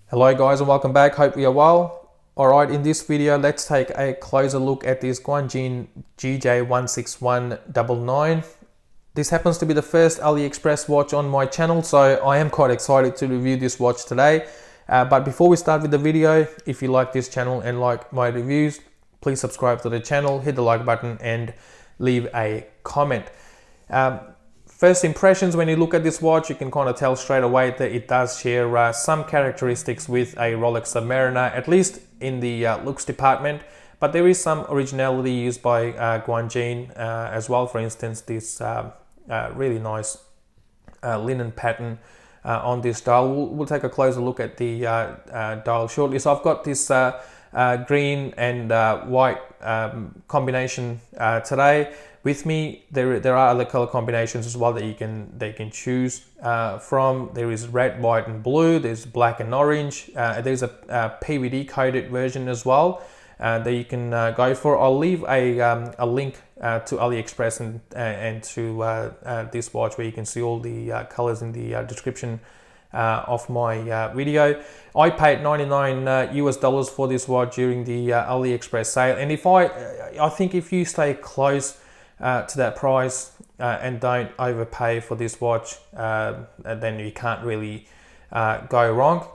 Hello guys and welcome back, hope you are well. Alright, in this video let's take a closer look at this Guanqin GJ16199. This happens to be the first AliExpress watch on my channel, so I am quite excited to review this watch today. But before we start with the video, if you like this channel and like my reviews, please subscribe to the channel, hit the like button and leave a comment. First impressions, when you look at this watch, you can kind of tell straight away that it does share some characteristics with a Rolex Submariner, at least in the looks department. But there is some originality used by Guan Qin as well. For instance, this really nice linen pattern on this dial. We'll take a closer look at the dial shortly. So I've got this green and white combination today with me. There are other color combinations as well that you can choose from. There is red, white and blue. There's black and orange. There's a PVD coded version as well that you can go for. I'll leave a link to AliExpress and to this watch, where you can see all the colors in the description of my video. I paid $99 US for this watch during the AliExpress sale, and I think if you stay close to that price and don't overpay for this watch, then you can't really go wrong.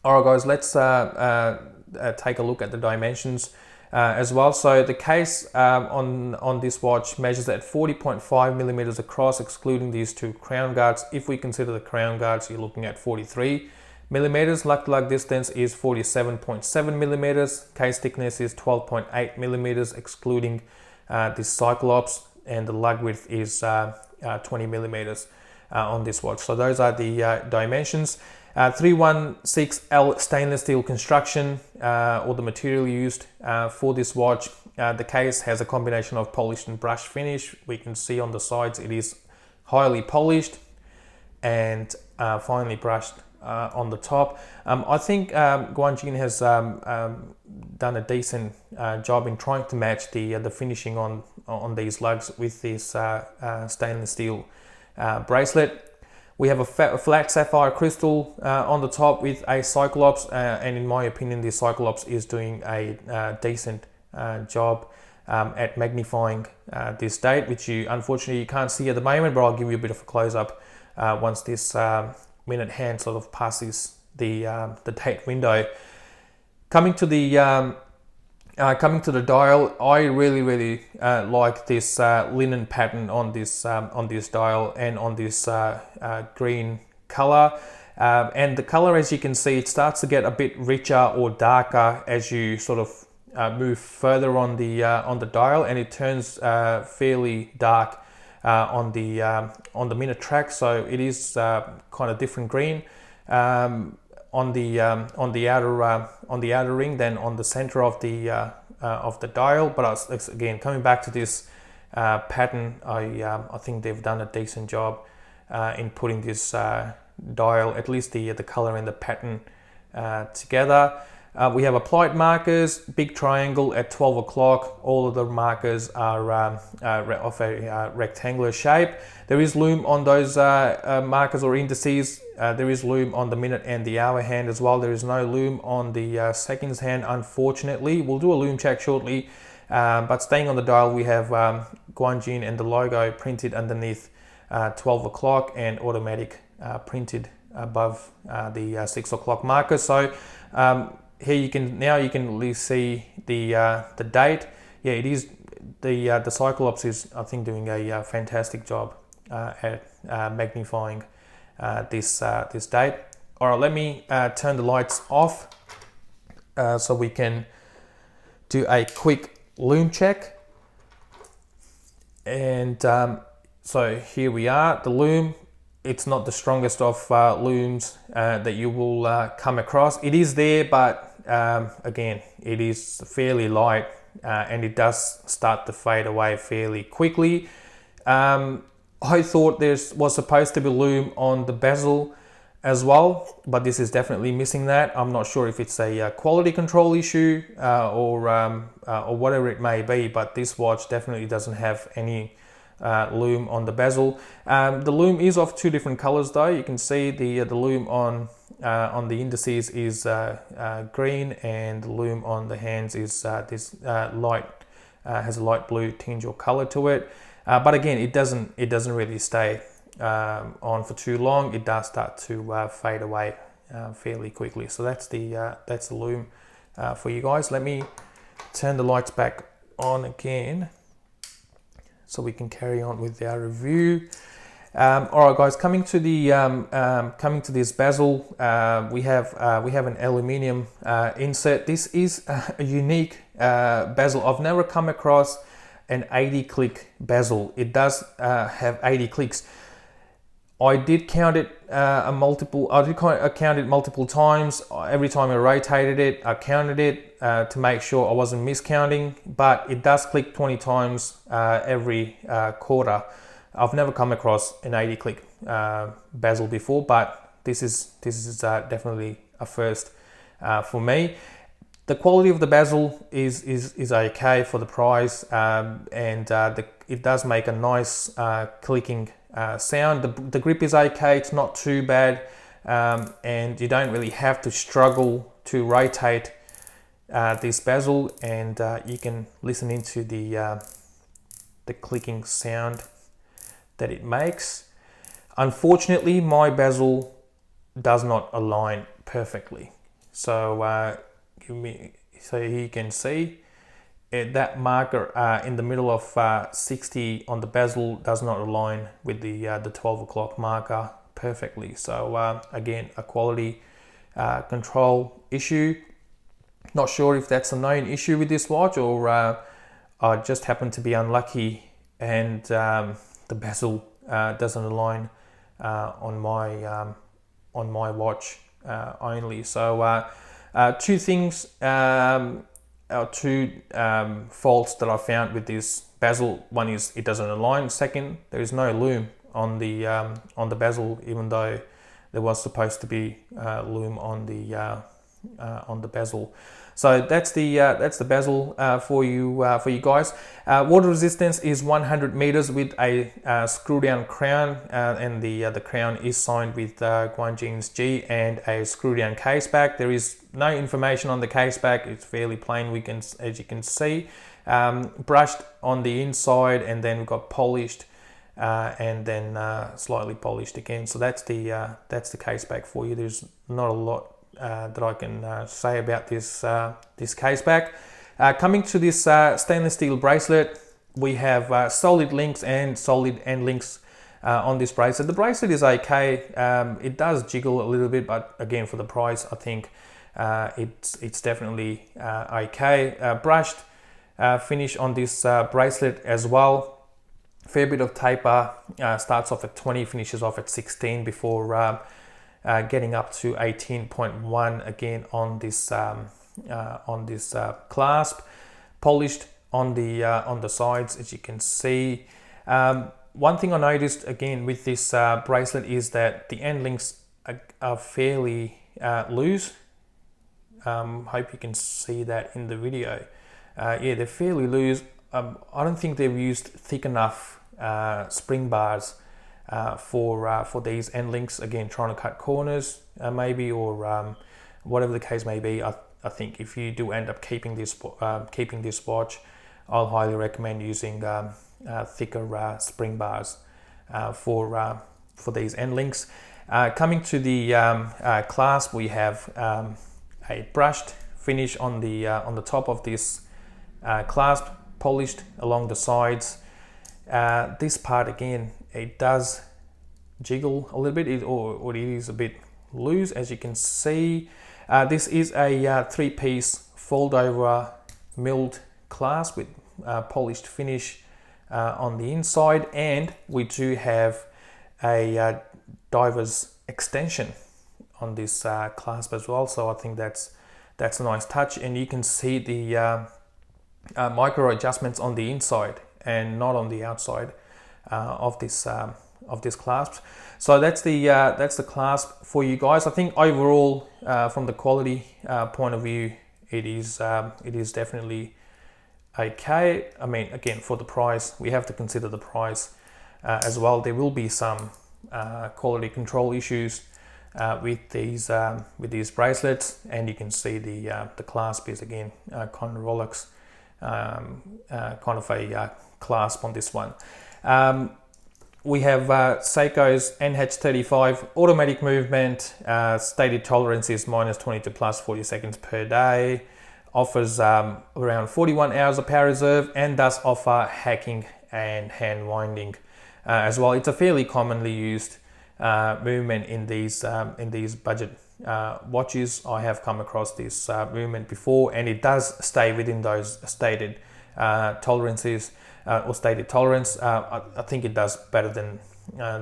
Alright guys, let's take a look at the dimensions as well. So the case on this watch measures at 40.5 millimeters across, excluding these two crown guards. If we consider the crown guards, you're looking at 43 millimeters. Lug distance is 47.7 millimeters. Case thickness is 12.8 millimeters, excluding this Cyclops, and the lug width is 20 millimeters on this watch. So those are the dimensions. 316L stainless steel construction, or the material used for this watch. The case has a combination of polished and brushed finish. We can see on the sides it is highly polished and finely brushed on the top. I think Guan Qin has done a decent job in trying to match the finishing on these lugs with this stainless steel bracelet. We have a flat sapphire crystal on the top with a Cyclops, and in my opinion, this Cyclops is doing a decent job at magnifying this date, which unfortunately you can't see at the moment, but I'll give you a bit of a close-up once this minute hand sort of passes the date window. Coming to the dial, I really like this linen pattern on this dial and on this green color. And the color, as you can see, it starts to get a bit richer or darker as you sort of move further on the dial, and it turns fairly dark on the minute track. So it is kind of different green on the outer ring than on the center of the dial. But again, coming back to this pattern, I think they've done a decent job in putting this dial, at least the color and the pattern together. We have applied markers, big triangle at 12 o'clock. All of the markers are of a rectangular shape. There is lume on those markers or indices. There is lume on the minute and the hour hand as well. There is no lume on the seconds hand, unfortunately. We'll do a lume check shortly. But staying on the dial, we have Guan Qin and the logo printed underneath 12 o'clock and automatic printed above the 6 o'clock marker. So here you can really see the date. Yeah, it is the Cyclops is, I think, doing a fantastic job at magnifying this date. All right, let me turn the lights off so we can do a quick lume check. And so here we are. The lume, it's not the strongest of looms that you will come across. It is there, but again, it is fairly light and it does start to fade away fairly quickly. I thought there was supposed to be lume on the bezel as well, but this is definitely missing that. I'm not sure if it's a quality control issue or whatever it may be, but this watch definitely doesn't have any lume on the bezel. The lume is of two different colors though. You can see the lume on on the indices is green, and the lume on the hands is this light, has a light blue tinge or color to it. But again, it doesn't really stay on for too long. It does start to fade away fairly quickly. So that's the lume for you guys. Let me turn the lights back on again so we can carry on with our review. All right, guys. Coming to this bezel, we have an aluminium insert. This is a unique bezel. I've never come across an 80 click bezel. It does have 80 clicks. I did count it count it multiple times. Every time I rotated it, I counted it to make sure I wasn't miscounting. But it does click 20 times every quarter. I've never come across an 80 click bezel before, but this is definitely a first for me. The quality of the bezel is okay for the price, and it does make a nice clicking sound. The grip is okay, it's not too bad, and you don't really have to struggle to rotate this bezel, and you can listen into the clicking sound that it makes. Unfortunately, my bezel does not align perfectly. So so you can see that marker in the middle of 60 on the bezel does not align with the 12 o'clock marker perfectly. So again, a quality control issue. Not sure if that's a known issue with this watch, or I just happen to be unlucky and the bezel doesn't align on my watch only. So two things, two faults that I found with this bezel. One is it doesn't align. Second, there is no lume on the bezel, even though there was supposed to be lume on the bezel. So that's the bezel for you guys. Water resistance is 100 meters with a screw down crown, and the crown is signed with Guanqin's G and a screw down case back. There is no information on the case back. It's fairly plain. As you can see, brushed on the inside, and then we've got polished, and then slightly polished again. So that's the case back for you. There's not a lot that I can say about this case back. Coming to this stainless steel bracelet, we have solid links and solid end links on this bracelet. The bracelet is okay. It does jiggle a little bit, but again, for the price, I think it's definitely okay. Brushed finish on this bracelet as well. Fair bit of taper. Starts off at 20, finishes off at 16 before getting up to 18.1 again on this clasp. Polished on the sides, as you can see. One thing I noticed again with this bracelet is that the end links are fairly loose. Hope you can see that in the video. Yeah, they're fairly loose. I don't think they've used thick enough spring bars for these end links. Again, trying to cut corners maybe, or whatever the case may be. I think if you do end up keeping this watch, I'll highly recommend using thicker spring bars for these end links. Coming to the clasp, we have a brushed finish on the top of this clasp, polished along the sides. This part again, it does jiggle a little bit, or it is a bit loose, as you can see. This is a three-piece fold-over milled clasp with polished finish on the inside, and we do have a diver's extension on this clasp as well. So I think that's a nice touch, and you can see the micro adjustments on the inside and not on the outside of this clasp. So that's the clasp for you guys. I think overall, from the quality point of view, it is definitely okay. I mean, again, for the price, we have to consider the price as well. There will be some quality control issues with these bracelets, and you can see the clasp is again kind of Rolex, kind of a clasp on this one. We have Seiko's NH35 automatic movement, stated tolerance is -20 to +40 seconds per day, offers around 41 hours of power reserve, and does offer hacking and hand winding as well. It's a fairly commonly used movement in these budget watches. I have come across this movement before, and it does stay within those stated tolerances or stated tolerance. I think it does better than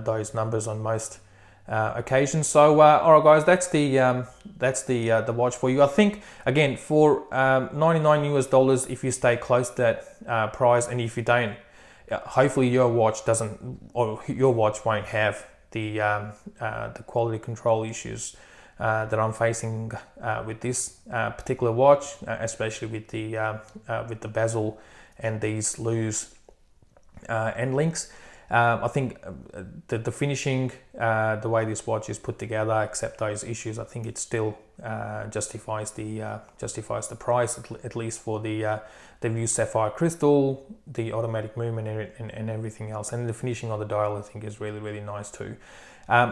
those numbers on most occasions. So all right guys, that's the watch for you. I think again for $99 US, if you stay close to that price, and if you don't, hopefully your watch doesn't, or your watch won't have the quality control issues that I'm facing with this particular watch, especially with the bezel and these loose end links. I think the finishing, the way this watch is put together, except those issues, I think it still justifies the price, at least for the View Sapphire Crystal, the automatic movement, and everything else. And the finishing of the dial, I think, is really, really nice too.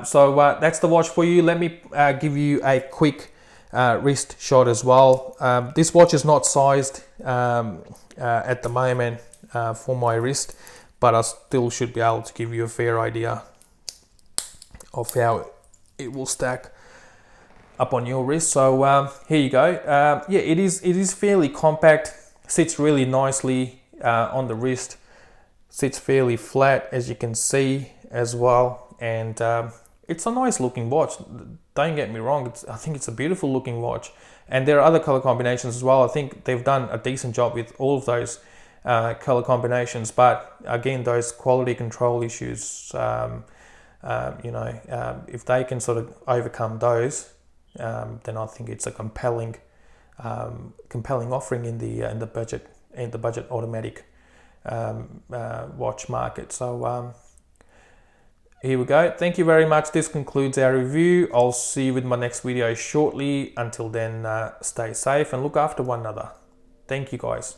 So that's the watch for you. Let me give you a quick wrist shot as well. This watch is not sized at the moment for my wrist, but I still should be able to give you a fair idea of how it will stack up on your wrist. So here you go. Yeah, it is fairly compact, sits really nicely on the wrist, sits fairly flat, as you can see as well, and it's a nice looking watch. Don't get me wrong, I think it's a beautiful looking watch, and there are other color combinations as well. I think they've done a decent job with all of those color combinations, but again, those quality control issues, you know, if they can sort of overcome those, then I think it's a compelling offering in the budget automatic watch market. So here we go. Thank you very much. This concludes our review. I'll see you with my next video shortly. Until then, stay safe and look after one another. Thank you guys.